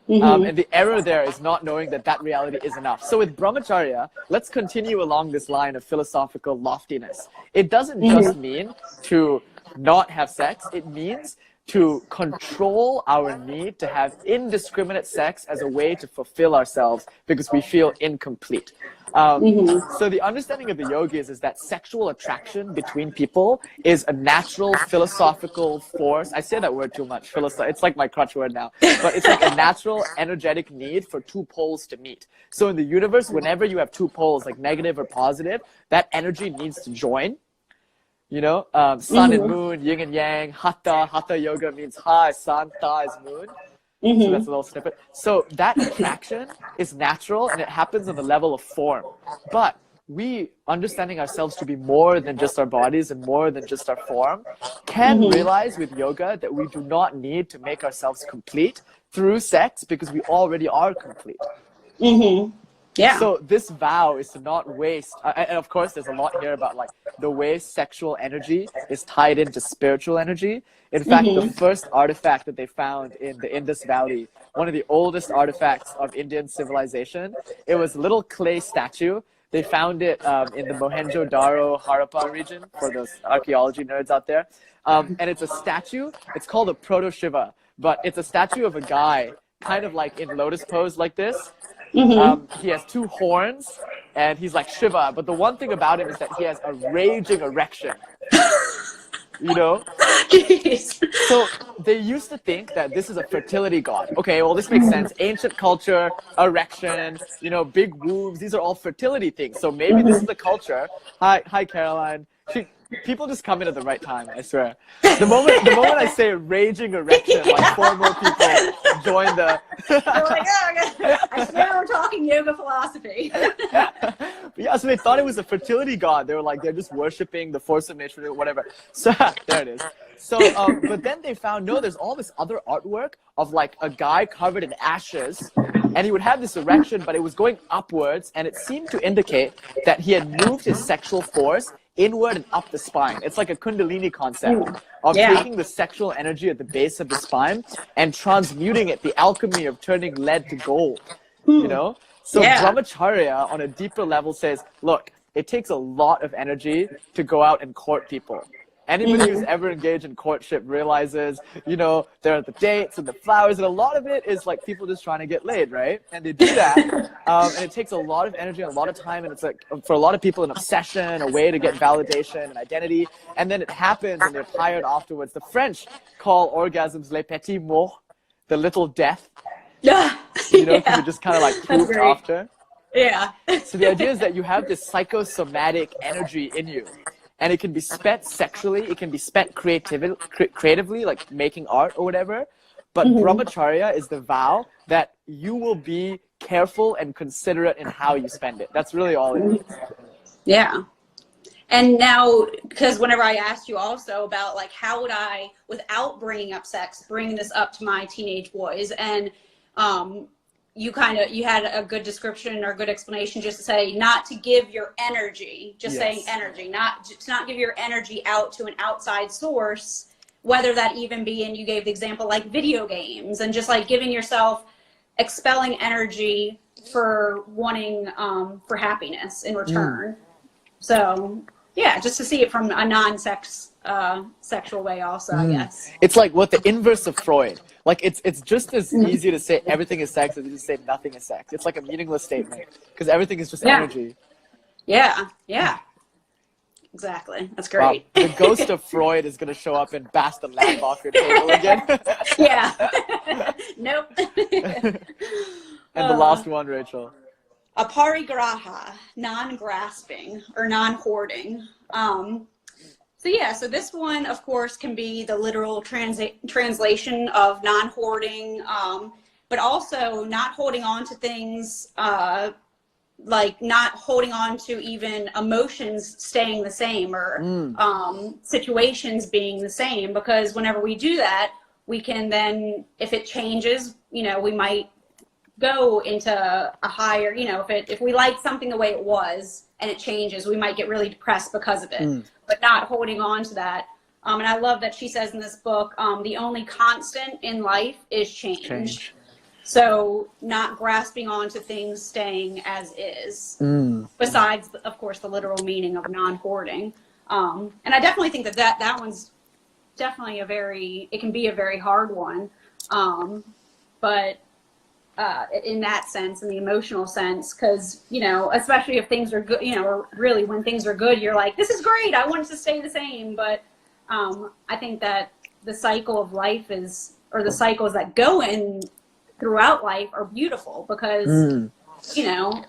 And the error there is not knowing that reality is enough. So with brahmacharya, let's continue along this line of philosophical loftiness. It doesn't just mean to not have sex. It means to control our need to have indiscriminate sex as a way to fulfill ourselves because we feel incomplete. So the understanding of the yogis is that sexual attraction between people is a natural philosophical force. I say that word too much. It's like my crutch word now. But it's like a natural energetic need for 2 poles to meet. So in the universe, whenever you have 2 poles, like negative or positive, that energy needs to join. Sun and moon, yin and yang, hatha yoga means ha is sun, ta is moon. So that's a little snippet. So that attraction is natural and it happens on the level of form. But we, understanding ourselves to be more than just our bodies and more than just our form, can realize with yoga that we do not need to make ourselves complete through sex because we already are complete. Yeah. So this vow is to not waste, and of course there's a lot here about like the way sexual energy is tied into spiritual energy. In fact, the first artifact that they found in the Indus Valley, one of the oldest artifacts of Indian civilization, it was a little clay statue. They found it in the Mohenjo-Daro, Harappa region, for those archaeology nerds out there. And it's a statue, it's called a proto-Shiva, but it's a statue of a guy kind of like in lotus pose like this. He has 2 horns, and he's like Shiva. But the one thing about him is that he has a raging erection. You know? Jeez. So they used to think that this is a fertility god. Okay, well, this makes sense. Ancient culture, erection, you know, big wombs. These are all fertility things. So maybe this is the culture. Hi, Caroline. People just come in at the right time, I swear. The moment I say raging erection, like 4 more people join the... They're like, oh, I swear we're talking yoga philosophy. Yeah, so they thought it was a fertility god. They were like, they're just worshiping the force of nature, whatever. So there it is. So, but then they found, no, there's all this other artwork of like a guy covered in ashes, and he would have this erection, but it was going upwards, and it seemed to indicate that he had moved his sexual force inward and up the spine. It's like a Kundalini concept of taking the sexual energy at the base of the spine and transmuting it, the alchemy of turning lead to gold, you know? So Brahmacharya on a deeper level says, look, it takes a lot of energy to go out and court people. Anybody who's ever engaged in courtship realizes, you know, there are the dates and the flowers, and a lot of it is like people just trying to get laid, right? And they do that, and it takes a lot of energy and a lot of time, and it's like, for a lot of people, an obsession, a way to get validation and identity, and then it happens and they're tired afterwards. The French call orgasms les petits morts, the little death, you know, because it just kind of like poofed after. Yeah. So the idea is that you have this psychosomatic energy in you. And it can be spent sexually, it can be spent creatively, like making art or whatever. But Brahmacharya is the vow that you will be careful and considerate in how you spend it. That's really all it means. Yeah. And now, because whenever I asked you also about like, how would I, without bringing up sex, bring this up to my teenage boys, and you had a good description or good explanation, just to say not to give your energy, just saying energy, not give your energy out to an outside source, whether that even be, and you gave the example like video games, and just like giving yourself, expelling energy for wanting for happiness in return. So yeah, just to see it from a non-sex sexual way also, I guess. It's like what the inverse of Freud. Like it's just as easy to say everything is sex as to say nothing is sex. It's like a meaningless statement because everything is just energy. Yeah. Exactly. That's great. The ghost of Freud is going to show up and bash the lamp off your table again. Nope. And the last one, Rachel. Aparigraha, non-grasping or non-hoarding. So this one, of course, can be the literal translation of non-hoarding, but also not holding on to things, like not holding on to even emotions staying the same, or situations being the same, because whenever we do that, we can then, if it changes, you know, we might go into a higher, you know, if we like something the way it was and it changes, we might get really depressed because of it, but not holding on to that. And I love that she says in this book, the only constant in life is change. So not grasping onto things, staying as is, besides, of course, the literal meaning of non-hoarding. And I definitely think that one's definitely it can be a very hard one. But in that sense, in the emotional sense, because, you know, especially if things are good, you know, or really when things are good, you're like, this is great, I want it to stay the same. But I think that the cycle of life or the cycles that go in throughout life are beautiful, because, you know,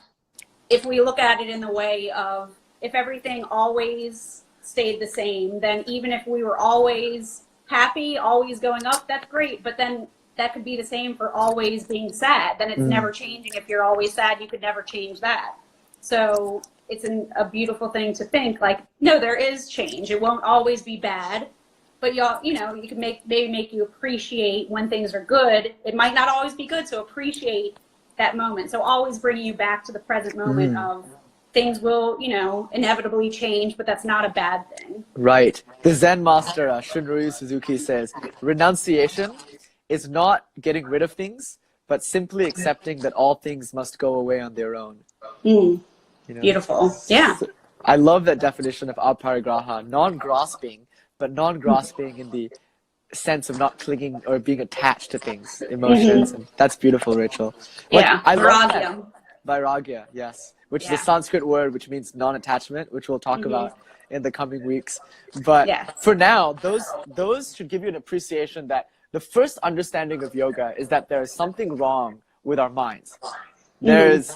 if we look at it in the way of, if everything always stayed the same, then even if we were always happy, always going up, that's great. But then that could be the same for always being sad. Then it's never changing. If you're always sad, you could never change that. So it's a beautiful thing to think, like, no, there is change. It won't always be bad, but you know, you can maybe make you appreciate when things are good. It might not always be good, so appreciate that moment. So always bringing you back to the present moment of things will, you know, inevitably change, but that's not a bad thing. Right. The Zen master, Shunryu Suzuki, says, renunciation is not getting rid of things, but simply accepting that all things must go away on their own. You know? Beautiful. Yeah. So, I love that definition of aparigraha, non-grasping, but non-grasping in the sense of not clinging or being attached to things, emotions. And that's beautiful, Rachel. Like, Yeah. I love that. Vairagya, yes, which is a Yeah. Sanskrit word which means non-attachment, which we'll talk about in the coming weeks. But Yes. for now, those should give you an appreciation that the first understanding of yoga is that there is something wrong with our minds. There's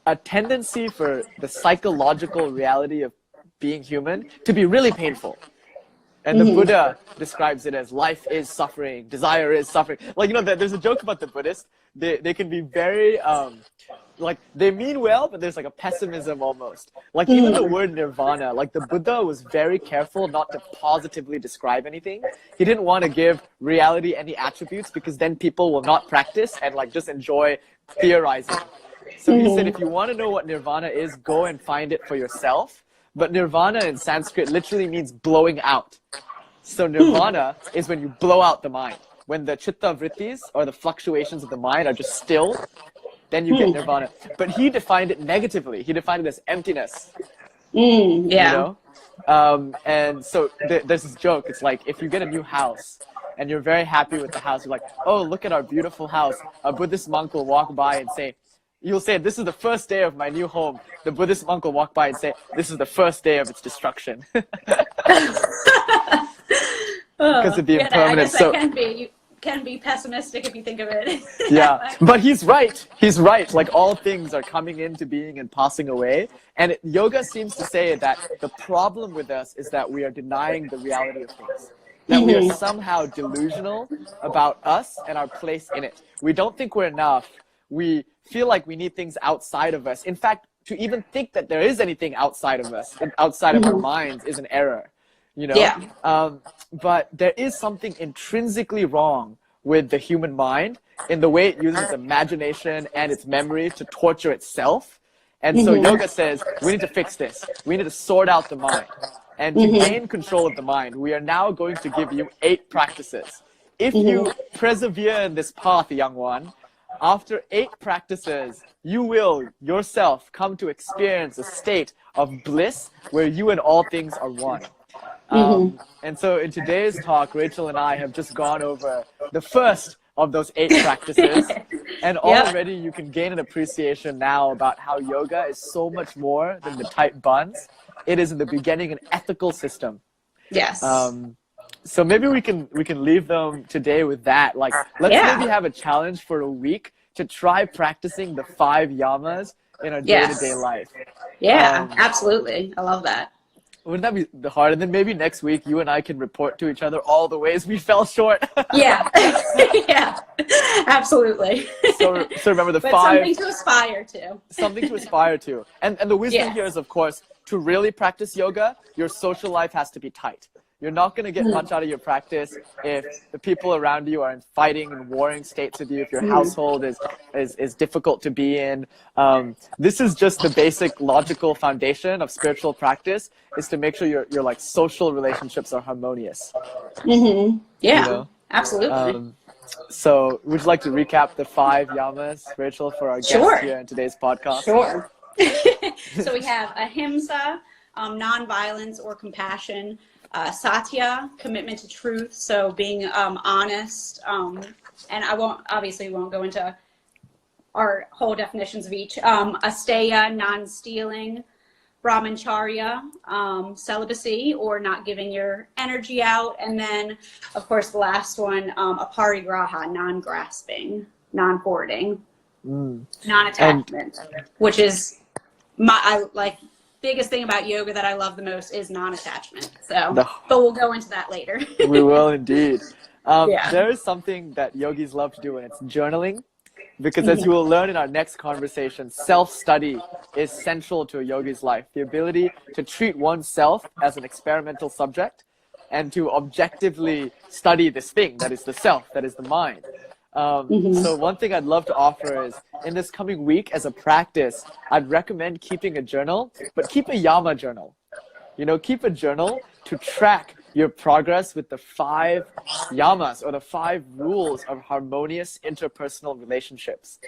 a tendency for the psychological reality of being human to be really painful. And the Buddha describes it as life is suffering, desire is suffering. Like, you know, there's a joke about the Buddhists. They can be very, like, they mean well, but there's like a pessimism almost. Like, even the word nirvana, like the Buddha was very careful not to positively describe anything. He didn't want to give reality any attributes because then people will not practice and like just enjoy theorizing. So he said, if you want to know what nirvana is, go and find it for yourself. But nirvana in Sanskrit literally means blowing out. So nirvana is when you blow out the mind. When the chitta vrittis, or the fluctuations of the mind, are just still, then you get nirvana. But he defined it negatively. He defined it as emptiness. You know? And so there's this joke. It's like, if you get a new house and you're very happy with the house, you're like, oh, look at our beautiful house. A Buddhist monk will walk by and say, you'll say, this is the first day of my new home. The Buddhist monk will walk by and say, this is the first day of its destruction. Because of the impermanence. I guess that can be pessimistic if you think of it. Yeah, but he's right. He's right. Like, all things are coming into being and passing away. And yoga seems to say that the problem with us is that we are denying the reality of things. That we are somehow delusional about us and our place in it. We don't think we're enough. We feel like we need things outside of us. In fact, to even think that there is anything outside of us, outside of our minds, is an error. You know? Yeah. But there is something intrinsically wrong with the human mind in the way it uses its imagination and its memory to torture itself. And so yoga says, we need to fix this. We need to sort out the mind. And to gain control of the mind, we are now going to give you 8 practices. If you persevere in this path, young one, after 8 practices, you will yourself come to experience a state of bliss where you and all things are one. And so in today's talk, Rachel and I have just gone over the first of those 8 practices. And already you can gain an appreciation now about how yoga is so much more than the tight buns. It is in the beginning an ethical system. Yes. So maybe we can leave them today with that. Like, let's maybe have a challenge for a week to try practicing the 5 yamas in our day-to-day life. Yeah, absolutely. I love that. Wouldn't that be hard? And then maybe next week you and I can report to each other all the ways we fell short. Yeah. Yeah. Absolutely. So remember the but 5. Something to aspire to. Something to aspire to. And the wisdom here is, of course, to really practice yoga, your social life has to be tight. You're not going to get much out of your practice if the people around you are in fighting and warring states with you, if your household is difficult to be in. This is just the basic logical foundation of spiritual practice, is to make sure your like social relationships are harmonious. Yeah, you know? absolutely. So would you like to recap the 5 yamas, Rachel, for our guests here in today's podcast? Sure. So we have ahimsa, nonviolence or compassion. Satya, commitment to truth, so being honest, and I won't go into our whole definitions of each. Asteya, non-stealing. Brahmacharya, celibacy or not giving your energy out, and then of course the last one, aparigraha, non-grasping, non-hoarding, non-attachment, which is biggest thing about yoga that I love the most is non-attachment. So, but we'll go into that later. We will indeed. There is something that yogis love to do, and it's journaling. Because as you will learn in our next conversation, self-study is central to a yogi's life. The ability to treat oneself as an experimental subject and to objectively study this thing that is the self, that is the mind. So one thing I'd love to offer is, in this coming week as a practice, I'd recommend keeping a journal, but keep a yama journal. You know, keep a journal to track your progress with the 5 yamas, or the 5 rules of harmonious interpersonal relationships.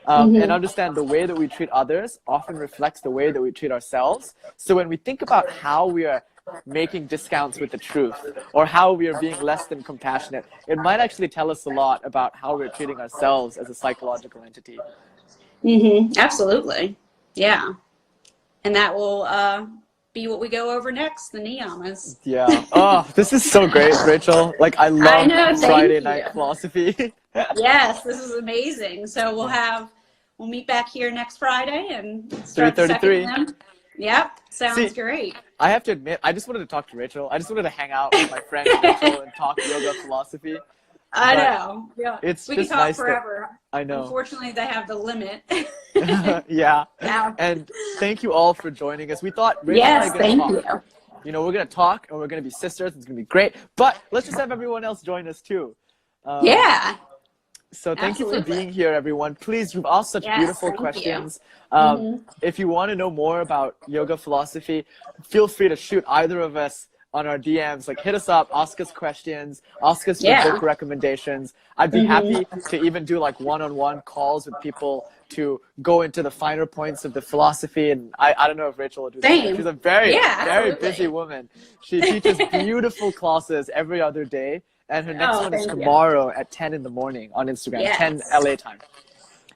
And understand the way that we treat others often reflects the way that we treat ourselves. So when we think about how we are making discounts with the truth, or how we are being less than compassionate, it might actually tell us a lot about how we're treating ourselves as a psychological entity. Absolutely. Yeah. And that will be what we go over next, the Niyamas. Yeah. Oh, this is so great, Rachel. Like, I I love know, thank Friday you. night philosophy. Yes, this is amazing. So we'll meet back here next Friday and start the second 3:33. one. Yep, sounds See, great. I have to admit, I just wanted to talk to Rachel. I just wanted to hang out with my friend Rachel and talk yoga philosophy. I But know. Yeah, it's we can just talk nice that forever. I know. Unfortunately, they have the limit. Yeah. Yeah. And thank you all for joining us. We thought Rachel and I are Yes, going to thank talk. you. You know, we're going to talk and we're going to be sisters. It's going to be great. But let's just have everyone else join us too. Um, Yeah, so thank you for absolutely. being here, everyone. Please, you've asked such Yes, beautiful thank you. questions. If you want to know more about yoga philosophy, feel free to shoot either of us on our DMs. Like, hit us up, ask us questions, ask us for Yeah. book recommendations. I'd be happy to even do like one-on-one calls with people to go into the finer points of the philosophy. And I don't know if Rachel will do that. Same. She's a very, Yeah, very absolutely. busy woman. She teaches beautiful classes every other day. And her next Oh, one is thank you. tomorrow at 10 in the morning on Instagram, Yes. 10 LA time.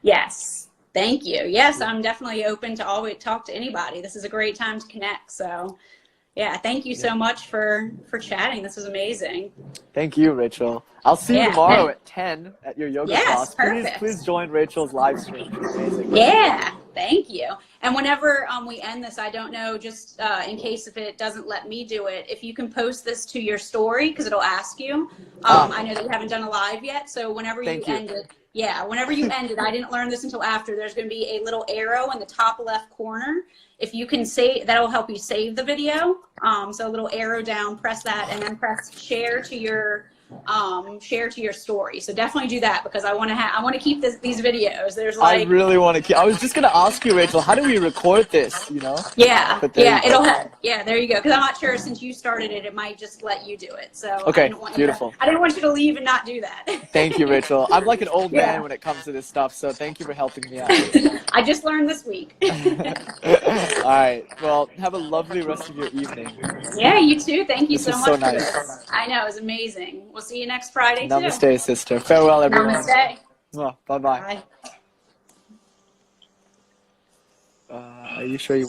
Yes. Thank you. Yes, I'm definitely open to always talk to anybody. This is a great time to connect. So, yeah, thank you so much for chatting. This was amazing. Thank you, Rachel. I'll see you Yeah. tomorrow at 10 at your yoga Yes, class. perfect. Please join Rachel's live stream. She's amazing. Yeah, thank you. And whenever we end this, I don't know, just in case if it doesn't let me do it, if you can post this to your story, because it'll ask you. I know that you haven't done a live yet, so whenever you end it, whenever you end it, I didn't learn this until after, there's going to be a little arrow in the top left corner. If you can save, that'll help you save the video. So a little arrow down, press that, and then press share to your story. So definitely do that, because I want to keep these videos. There's I really want to keep. I was just going to ask you, Rachel, how do we record this, you know? Yeah, But there you go. there you go. Because I'm not sure, since you started it, it might just let you do it. So Okay, beautiful. I didn't want you to leave and not do that. Thank you, Rachel. I'm like an old man when it comes to this stuff, so thank you for helping me out. I just learned this week. All right. Well, have a lovely rest of your evening. Yeah, you too. Thank you This so was much so for nice. this. I know, it was amazing. We'll see you next Friday too. Namaste, sister. Farewell, everyone. Namaste. Oh, bye-bye. Bye. Are you sure you